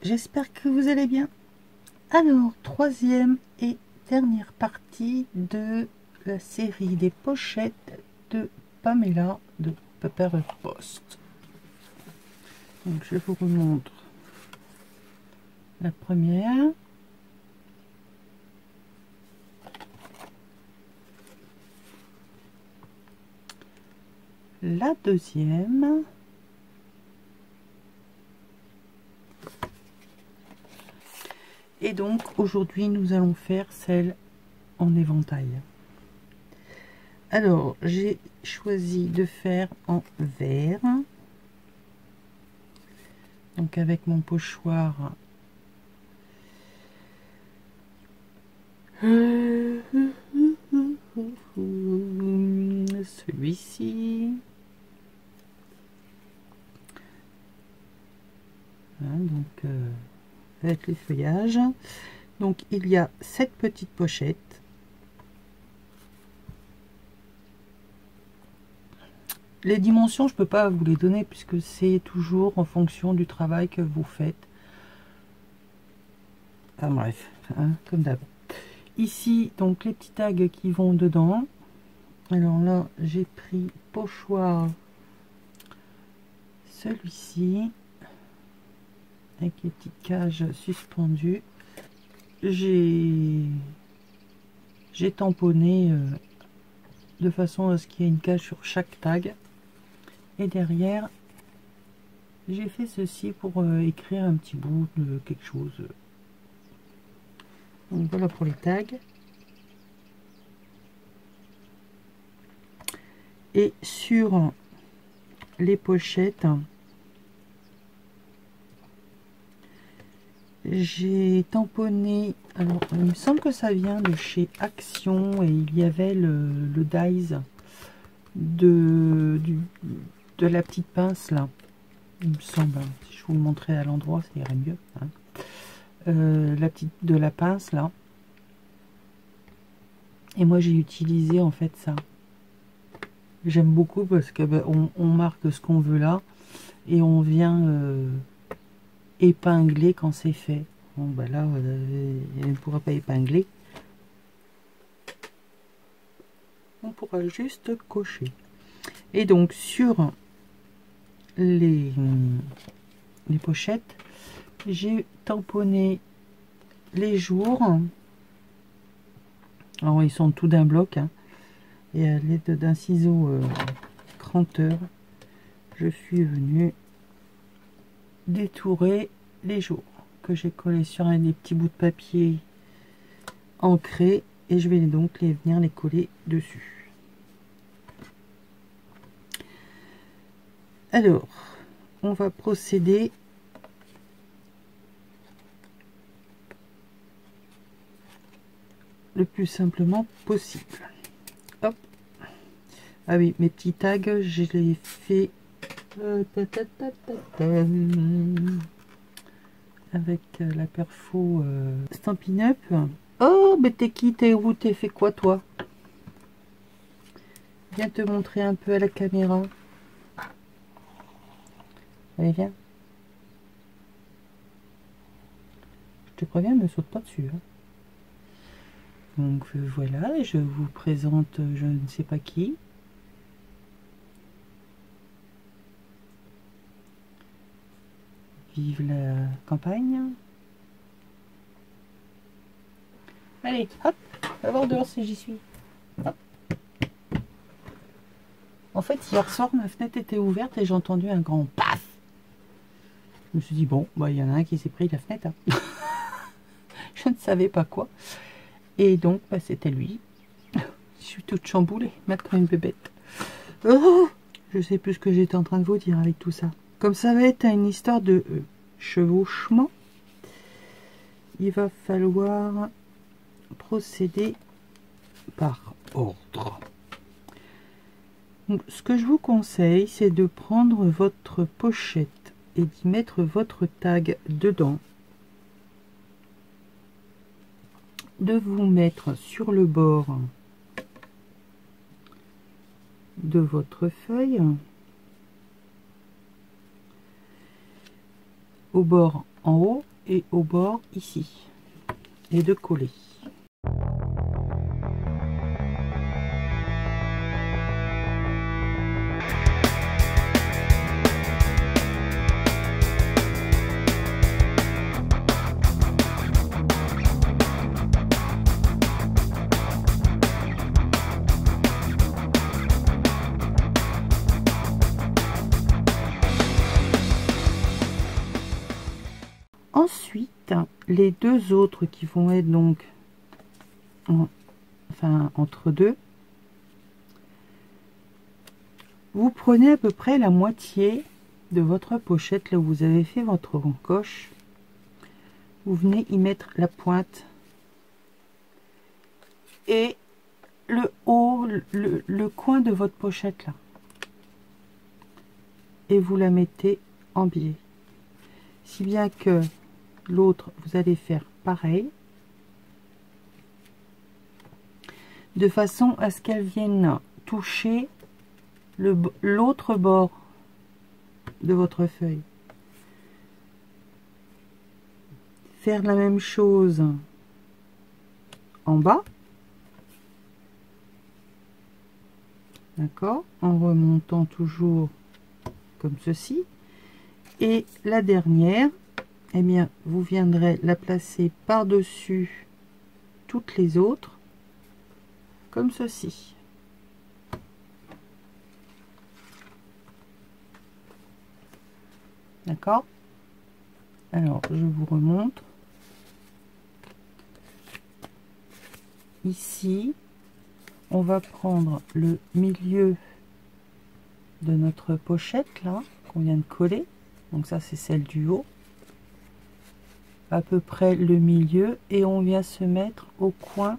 j'espère que vous allez bien. Alors, troisième et dernière partie de la série des pochettes de Pamela de Paper Post. Donc, je vous remontre la première. La deuxième. Et donc, aujourd'hui, nous allons faire celle en éventail. Alors, j'ai choisi de faire en vert. Donc, avec mon pochoir. Celui-ci. Hein, donc, avec les feuillages. Donc, il y a 7 petites pochettes. Les dimensions, je peux pas vous les donner puisque c'est toujours en fonction du travail que vous faites. Enfin bref, hein, comme d'hab. Ici, donc les petits tags qui vont dedans. Alors là, j'ai pris pochoir, celui-ci, avec les petites cages suspendues. J'ai tamponné de façon à ce qu'il y ait une cage sur chaque tag. Et derrière, j'ai fait ceci pour écrire un petit bout de quelque chose. Donc voilà pour les tags. Et sur les pochettes, j'ai tamponné, alors il me semble que ça vient de chez Action, et il y avait le dies de la petite pince là, il me semble. Si je vous le montrais à l'endroit, ça irait mieux, hein. La petite de la pince là, et moi j'ai utilisé en fait ça. J'aime beaucoup parce que on marque ce qu'on veut là et on vient épingler quand c'est fait. Bon bah là elle ne pourra pas épingler, on pourra juste cocher. Et donc sur les pochettes, j'ai tamponné les jours. Alors ils sont tout d'un bloc, hein. Et à l'aide d'un ciseau cranteur, je suis venue détourer les jours que j'ai collés sur des petits bouts de papier ancrés, et je vais donc venir les coller dessus. Alors, on va procéder le plus simplement possible. Hop. Ah oui, mes petits tags, je les fais avec la perfo Stampin' Up. Oh, mais t'es qui? T'es où? T'es fait quoi, toi? Viens te montrer un peu à la caméra. Allez, viens. Je te préviens, ne saute pas dessus, hein. Donc voilà, et je vous présente je ne sais pas qui. Vive la campagne. Allez, hop, va voir dehors si j'y suis. Hop. En fait, hier soir, ma fenêtre était ouverte et j'ai entendu un grand paf. Je me suis dit, bon, bah, il y en a un qui s'est pris la fenêtre, hein. Je ne savais pas quoi. Et donc, bah, c'était lui. Je suis toute chamboulée, maintenant une bébête. Oh, je sais plus ce que j'étais en train de vous dire avec tout ça. Comme ça va être une histoire de chevauchement, il va falloir procéder par ordre. Donc, ce que je vous conseille, c'est de prendre votre pochette et d'y mettre votre tag dedans, de vous mettre sur le bord de votre feuille, au bord en haut, et au bord ici et de coller. Ensuite, les deux autres qui vont être donc entre deux, vous prenez à peu près la moitié de votre pochette là où vous avez fait votre encoche. Vous venez y mettre la pointe et le haut, le coin de votre pochette là, et vous la mettez en biais, si bien que l'autre vous allez faire pareil, de façon à ce qu'elle vienne toucher l'autre bord de votre feuille. Faire la même chose en bas, d'accord, en remontant toujours comme ceci, et la dernière, eh bien vous viendrez la placer par dessus toutes les autres comme ceci. D'accord, alors je vous remontre ici. On va prendre le milieu de notre pochette là qu'on vient de coller, donc ça c'est celle du haut, à peu près le milieu, et on vient se mettre au coin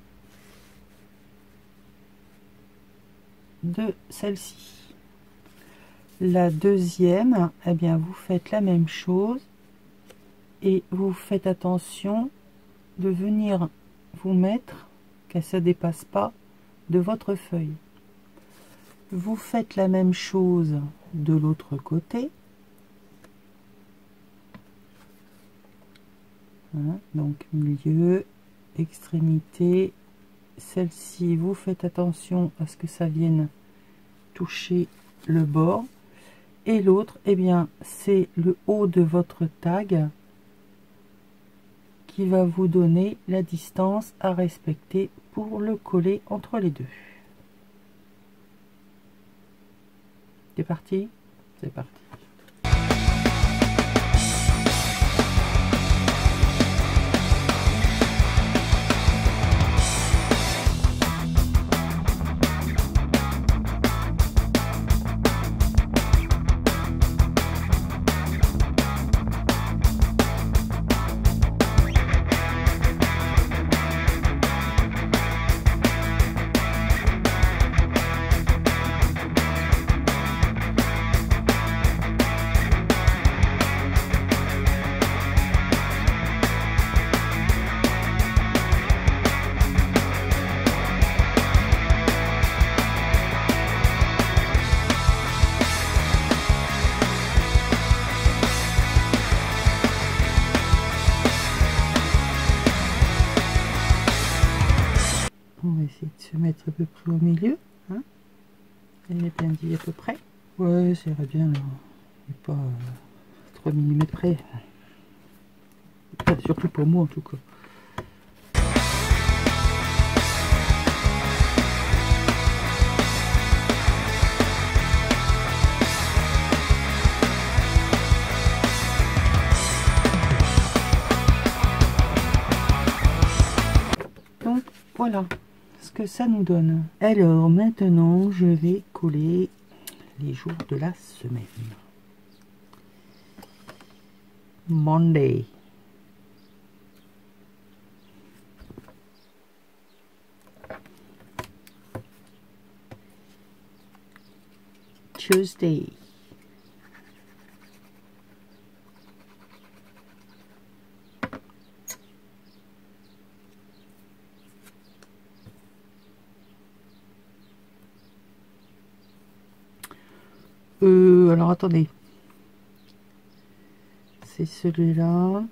de celle-ci. La deuxième, eh bien vous faites la même chose et vous faites attention de venir vous mettre qu'elle se dépasse pas de votre feuille. Vous faites la même chose de l'autre côté. Hein, donc milieu, extrémité, celle-ci, vous faites attention à ce que ça vienne toucher le bord, et l'autre, eh bien c'est le haut de votre tag qui va vous donner la distance à respecter pour le coller entre les deux. C'est parti? C'est parti. On va essayer de se mettre à peu près au milieu. Hein, elle est bien dit à peu près. Ouais, ça irait bien. Mais pas 3 mm près. Enfin, surtout pour moi en tout cas. Donc voilà ce que ça nous donne. Alors maintenant je vais coller les jours de la semaine. Monday, Tuesday, alors attendez, c'est celui-là,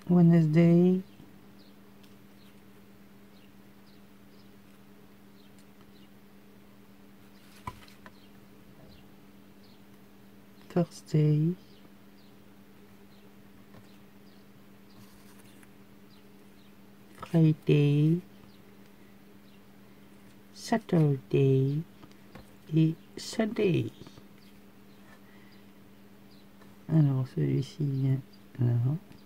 Wednesday, Thursday, Friday, Saturday et Sunday. Alors celui-ci vient là,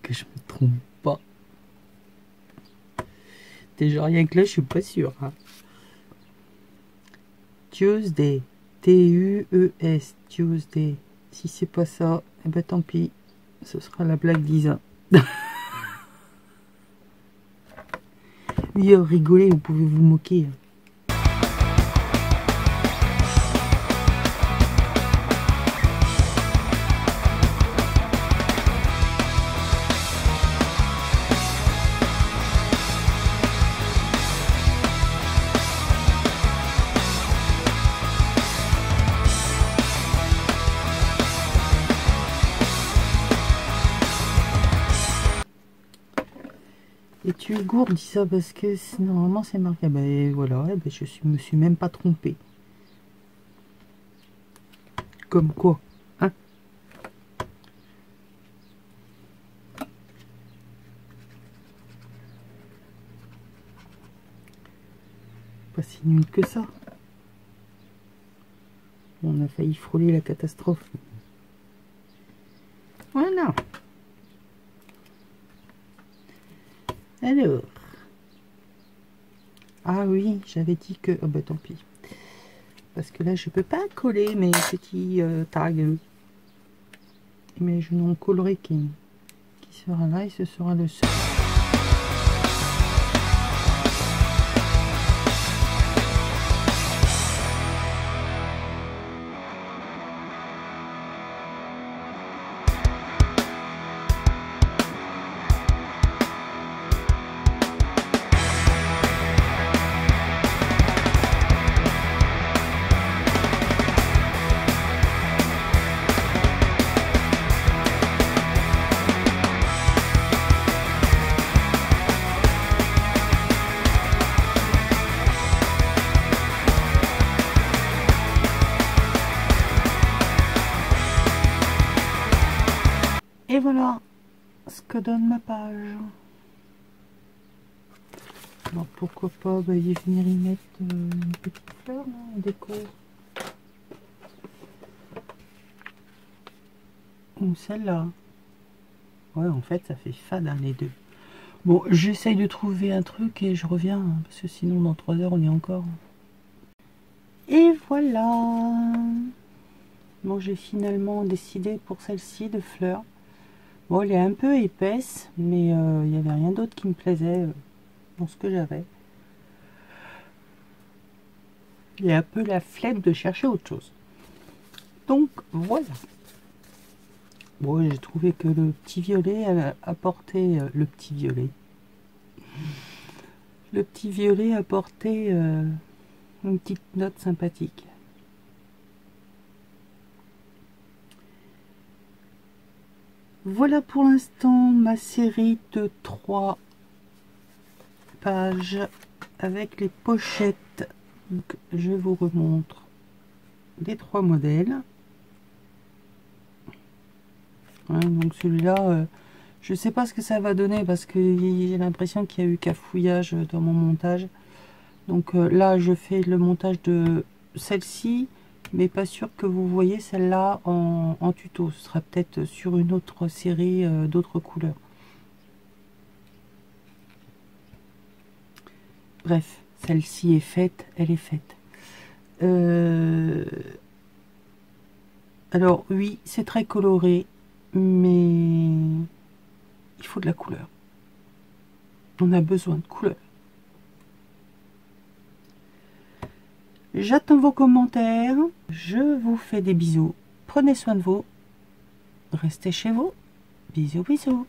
que je me trompe pas. Déjà rien que là, je suis pas sûr. Hein. Tuesday, T-U-E-S, Tuesday. Si c'est pas ça, eh ben tant pis, ce sera la blague d'Isa. Oui, rigolez, vous pouvez vous moquer. Et tu gourdes, dis ça parce que normalement c'est marqué. Ben voilà, ben me suis même pas trompée. Comme quoi, hein? Pas si nul que ça. On a failli frôler la catastrophe. Voilà. Alors. Ah oui, j'avais dit que... Oh bah tant pis. Parce que là, je peux pas coller mes petits tags. Mais je n'en collerai qu'un. Qui sera là et ce sera le seul. Et voilà ce que donne ma page. Alors pourquoi pas y venir y mettre une petite fleur là, en déco. Ou celle-là. Ouais, en fait ça fait fade hein, les deux. Bon, j'essaye de trouver un truc et je reviens, hein, parce que sinon dans 3 heures on y est encore. Et voilà. Bon, j'ai finalement décidé pour celle-ci de fleurs. Bon, elle est un peu épaisse, mais il n'y avait rien d'autre qui me plaisait dans ce que j'avais. Il y a un peu la flemme de chercher autre chose. Donc, voilà. Bon, j'ai trouvé que le petit violet apportait... le petit violet. Le petit violet apportait une petite note sympathique. Voilà pour l'instant ma série de 3 pages avec les pochettes. Donc, je vous remontre les 3 modèles. Ouais, donc celui-là, je sais pas ce que ça va donner parce que j'ai l'impression qu'il y a eu cafouillage dans mon montage. Donc là, je fais le montage de celle-ci. Mais pas sûr que vous voyez celle-là en tuto. Ce sera peut-être sur une autre série d'autres couleurs. Bref, celle-ci est faite, elle est faite. Alors oui, c'est très coloré, mais il faut de la couleur. On a besoin de couleur. J'attends vos commentaires. Je vous fais des bisous. Prenez soin de vous. Restez chez vous. Bisous, bisous.